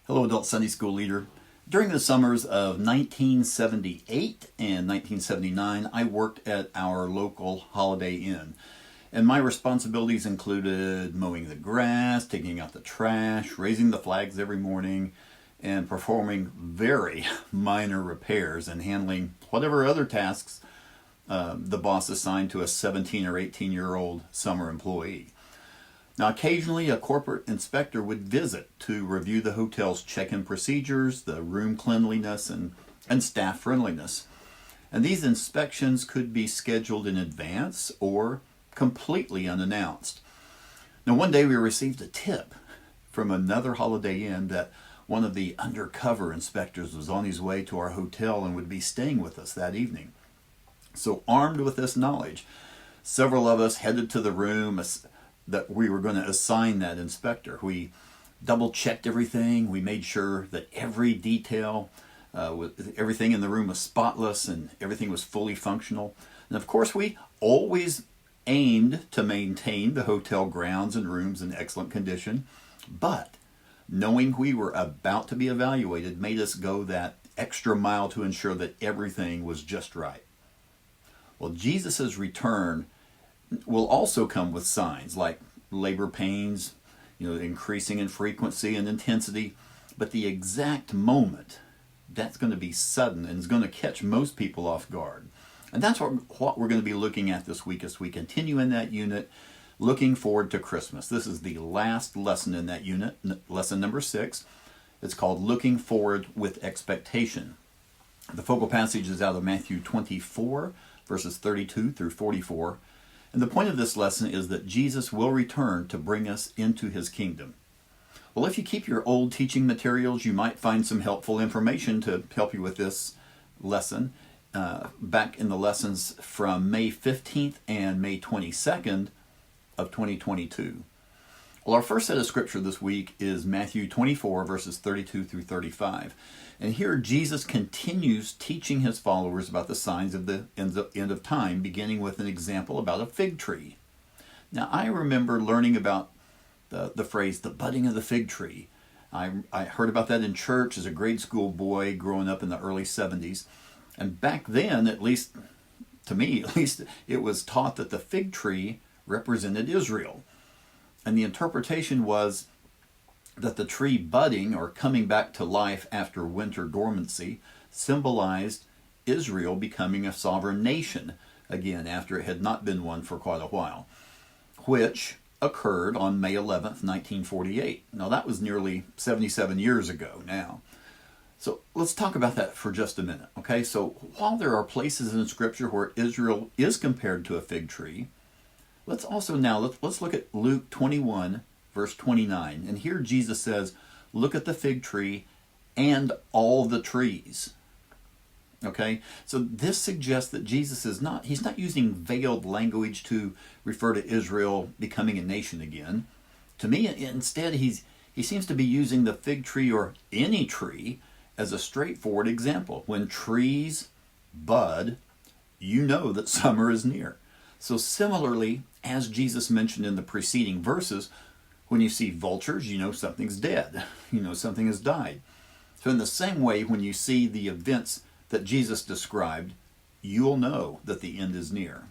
Hello, Adult Sunday School Leader. During the summers of 1978 and 1979, I worked at our local Holiday Inn. And my responsibilities included mowing the grass, taking out the trash, raising the flags every morning, and performing very minor repairs and handling whatever other tasks the boss assigned to a 17 or 18-year-old summer employee. Now, occasionally a corporate inspector would visit to review the hotel's check-in procedures, the room cleanliness, and staff friendliness. And these inspections could be scheduled in advance or completely unannounced. Now, one day we received a tip from another Holiday Inn that one of the undercover inspectors was on his way to our hotel and would be staying with us that evening. So, armed with this knowledge, several of us headed to the room that we were going to assign that inspector. We double-checked everything. We made sure that every detail, everything in the room was spotless and everything was fully functional. And of course, we always aimed to maintain the hotel grounds and rooms in excellent condition, but knowing we were about to be evaluated made us go that extra mile to ensure that everything was just right. Well, Jesus' return will also come with signs like labor pains, increasing in frequency and intensity, but the exact moment, that's going to be sudden and is going to catch most people off guard. And that's what we're going to be looking at this week as we continue in that unit, looking forward to Christmas. This is the last lesson in that unit, lesson number 6. It's called Looking Forward with Expectation. The focal passage is out of Matthew 24, verses 32 through 44. And the point of this lesson is that Jesus will return to bring us into his kingdom. Well, if you keep your old teaching materials, you might find some helpful information to help you with this lesson back in the lessons from May 15th and May 22nd of 2022. Well, our first set of scripture this week is Matthew 24, verses 32 through 35. And here Jesus continues teaching his followers about the signs of the end of time, beginning with an example about a fig tree. Now, I remember learning about the phrase, the budding of the fig tree. I heard about that in church as a grade school boy growing up in the early 70s. And back then, at least to me, it was taught that the fig tree represented Israel. And the interpretation was that the tree budding or coming back to life after winter dormancy symbolized Israel becoming a sovereign nation again after it had not been one for quite a while, which occurred on May 11th, 1948. Now that was nearly 77 years ago now. So let's talk about that for just a minute, okay? So while there are places in Scripture where Israel is compared to a fig tree, let's look at Luke 21, verse 29. And here Jesus says, look at the fig tree and all the trees. Okay? So this suggests that Jesus he's not using veiled language to refer to Israel becoming a nation again. To me, instead, he seems to be using the fig tree or any tree as a straightforward example. When trees bud, you know that summer is near. So similarly, as Jesus mentioned in the preceding verses, when you see vultures, you know something's dead. You know something has died. So in the same way, when you see the events that Jesus described, you'll know that the end is near.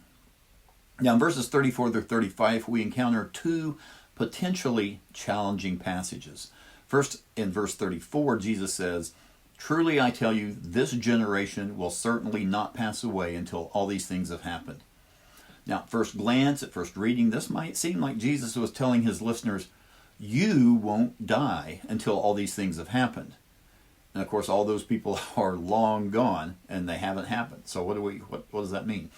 Now in verses 34 through 35, we encounter two potentially challenging passages. First, in verse 34, Jesus says, "Truly I tell you, this generation will certainly not pass away until all these things have happened." Now, at first glance, at first reading, this might seem like Jesus was telling his listeners, you won't die until all these things have happened. And of course, all those people are long gone and they haven't happened. So what does that mean?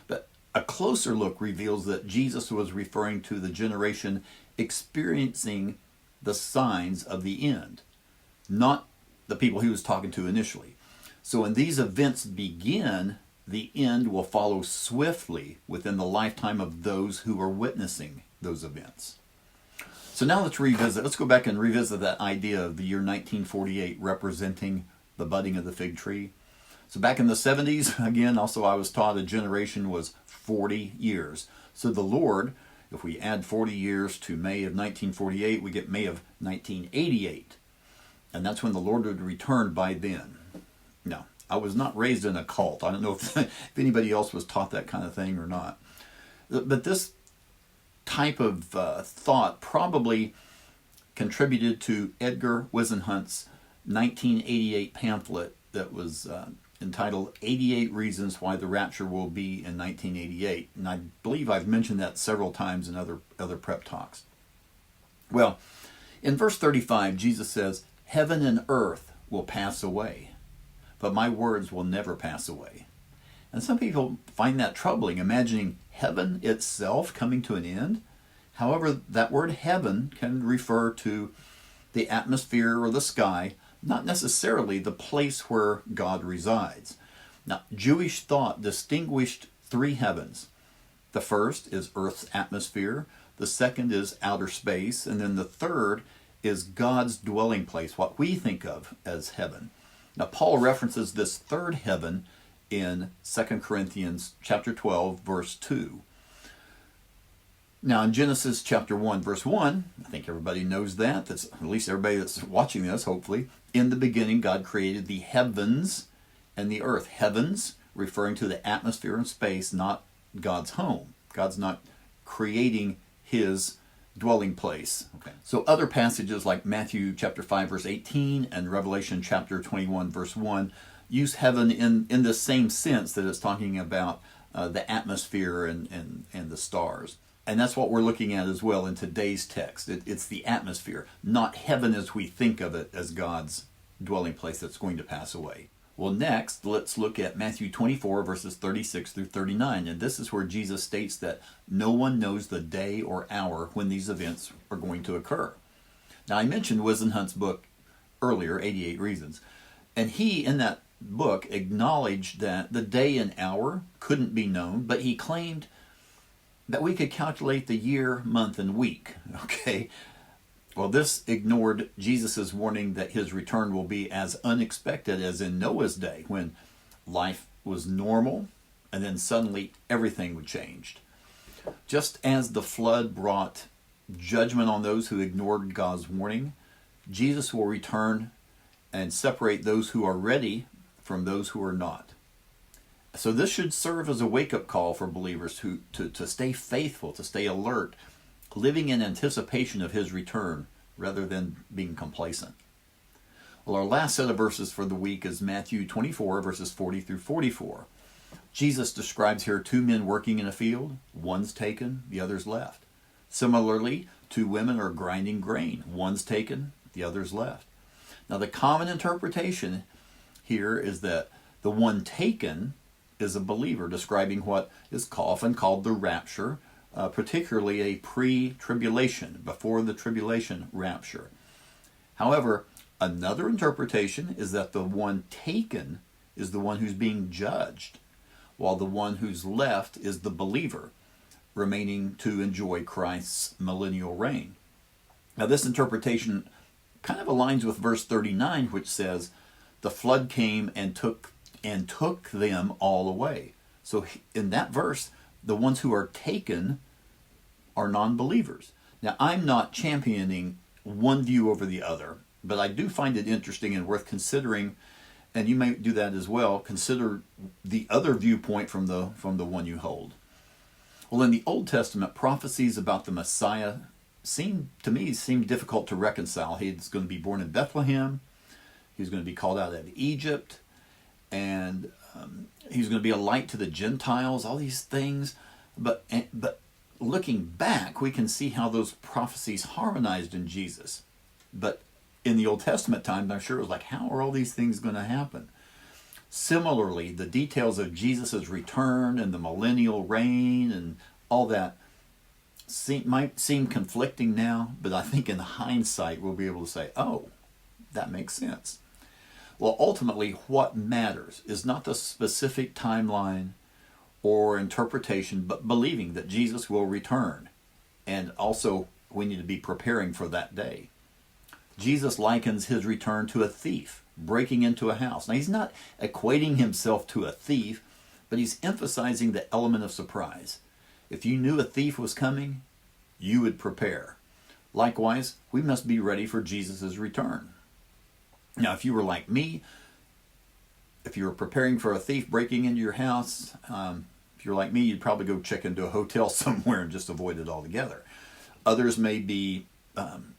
But a closer look reveals that Jesus was referring to the generation experiencing the signs of the end, not the people he was talking to initially. So when these events begin, the end will follow swiftly within the lifetime of those who are witnessing those events. So now let's go back and revisit that idea of the year 1948 representing the budding of the fig tree. So back in the 70s, again, also I was taught a generation was 40 years. So the Lord, if we add 40 years to May of 1948, we get May of 1988. And that's when the Lord would return by then. Now, I was not raised in a cult. I don't know if anybody else was taught that kind of thing or not. But this type of thought probably contributed to Edgar Whisenhunt's 1988 pamphlet that was entitled 88 Reasons Why the Rapture Will Be in 1988. And I believe I've mentioned that several times in other prep talks. Well, in verse 35, Jesus says, "Heaven and earth will pass away, but my words will never pass away." And some people find that troubling, imagining heaven itself coming to an end. However, that word heaven can refer to the atmosphere or the sky, not necessarily the place where God resides. Now, Jewish thought distinguished three heavens. The first is Earth's atmosphere, the second is outer space, and then the third is God's dwelling place, what we think of as heaven. Now, Paul references this third heaven in 2 Corinthians chapter 12, verse 2. Now, in Genesis chapter 1, verse 1, I think everybody knows that. That's at least everybody that's watching this, hopefully. In the beginning, God created the heavens and the earth. Heavens, referring to the atmosphere and space, not God's home. God's not creating his dwelling place. Okay. So other passages like Matthew chapter 5, verse 18 and Revelation chapter 21, verse 1 use heaven in the same sense that it's talking about the atmosphere and the stars. And that's what we're looking at as well in today's text. It's the atmosphere, not heaven as we think of it as God's dwelling place that's going to pass away. Well, next, let's look at Matthew 24, verses 36 through 39. And this is where Jesus states that no one knows the day or hour when these events are going to occur. Now, I mentioned Whisenhunt's book earlier, 88 Reasons. And he, in that book, acknowledged that the day and hour couldn't be known, but he claimed that we could calculate the year, month, and week. Okay? Well, this ignored Jesus' warning that his return will be as unexpected as in Noah's day, when life was normal, and then suddenly everything would change. Just as the flood brought judgment on those who ignored God's warning, Jesus will return and separate those who are ready from those who are not. So this should serve as a wake-up call for believers to stay faithful, to stay alert, living in anticipation of his return rather than being complacent. Well, our last set of verses for the week is Matthew 24, verses 40 through 44. Jesus describes here two men working in a field. One's taken, the other's left. Similarly, two women are grinding grain. One's taken, the other's left. Now, the common interpretation here is that the one taken is a believer, describing what is often called the rapture, particularly a pre-tribulation, before the tribulation rapture. However, another interpretation is that the one taken is the one who's being judged, while the one who's left is the believer, remaining to enjoy Christ's millennial reign. Now, this interpretation kind of aligns with verse 39, which says, "The flood came and took them all away." So in that verse, the ones who are taken are non-believers. Now, I'm not championing one view over the other, but I do find it interesting and worth considering, and you may do that as well. Consider the other viewpoint from the one you hold. Well, in the Old Testament, prophecies about the Messiah seem difficult to reconcile. He's going to be born in Bethlehem. He's going to be called out of Egypt, and he's going to be a light to the Gentiles, all these things. But looking back, we can see how those prophecies harmonized in Jesus. But in the Old Testament times, I'm sure it was like, how are all these things going to happen? Similarly, the details of Jesus' return and the millennial reign and all that might seem conflicting now, but I think in hindsight we'll be able to say, oh, that makes sense. Well, ultimately, what matters is not the specific timeline or interpretation, but believing that Jesus will return. And also, we need to be preparing for that day. Jesus likens his return to a thief breaking into a house. Now, he's not equating himself to a thief, but he's emphasizing the element of surprise. If you knew a thief was coming, you would prepare. Likewise, we must be ready for Jesus' return. Now, if you were like me, if you were preparing for a thief breaking into your house, if you're like me, you'd probably go check into a hotel somewhere and just avoid it altogether. Others may be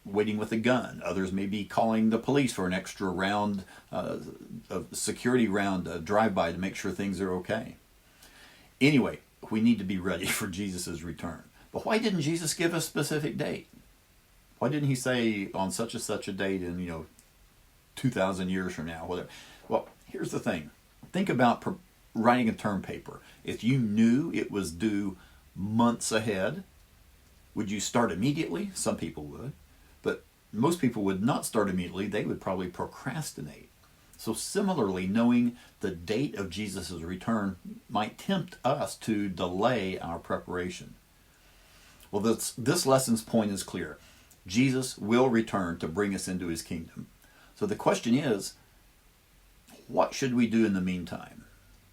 waiting with a gun. Others may be calling the police for an extra round, a security round, drive-by to make sure things are okay. Anyway, we need to be ready for Jesus' return. But why didn't Jesus give a specific date? Why didn't he say on such and such a date in, 2,000 years from now, whatever? Well, here's the thing. Think about writing a term paper. If you knew it was due months ahead, would you start immediately? Some people would. But most people would not start immediately. They would probably procrastinate. So similarly, knowing the date of Jesus' return might tempt us to delay our preparation. Well, this lesson's point is clear. Jesus will return to bring us into his kingdom. So the question is, what should we do in the meantime?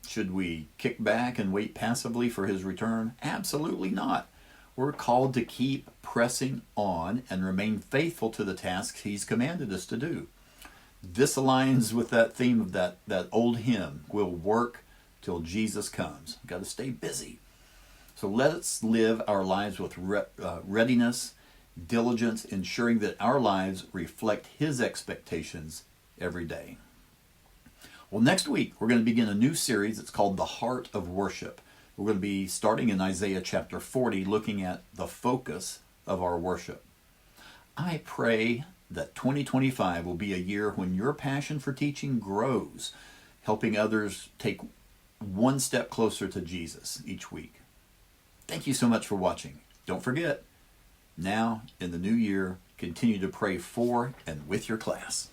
Should we kick back and wait passively for his return? Absolutely not. We're called to keep pressing on and remain faithful to the tasks he's commanded us to do. This aligns with that theme of that old hymn, we'll work till Jesus comes. We've got to stay busy. So let's live our lives with readiness, diligence, ensuring that our lives reflect his expectations every day. Well, next week, we're going to begin a new series. It's called The Heart of Worship. We're going to be starting in Isaiah chapter 40, looking at the focus of our worship. I pray that 2025 will be a year when your passion for teaching grows, helping others take one step closer to Jesus each week. Thank you so much for watching. Don't forget, now in the new year, continue to pray for and with your class.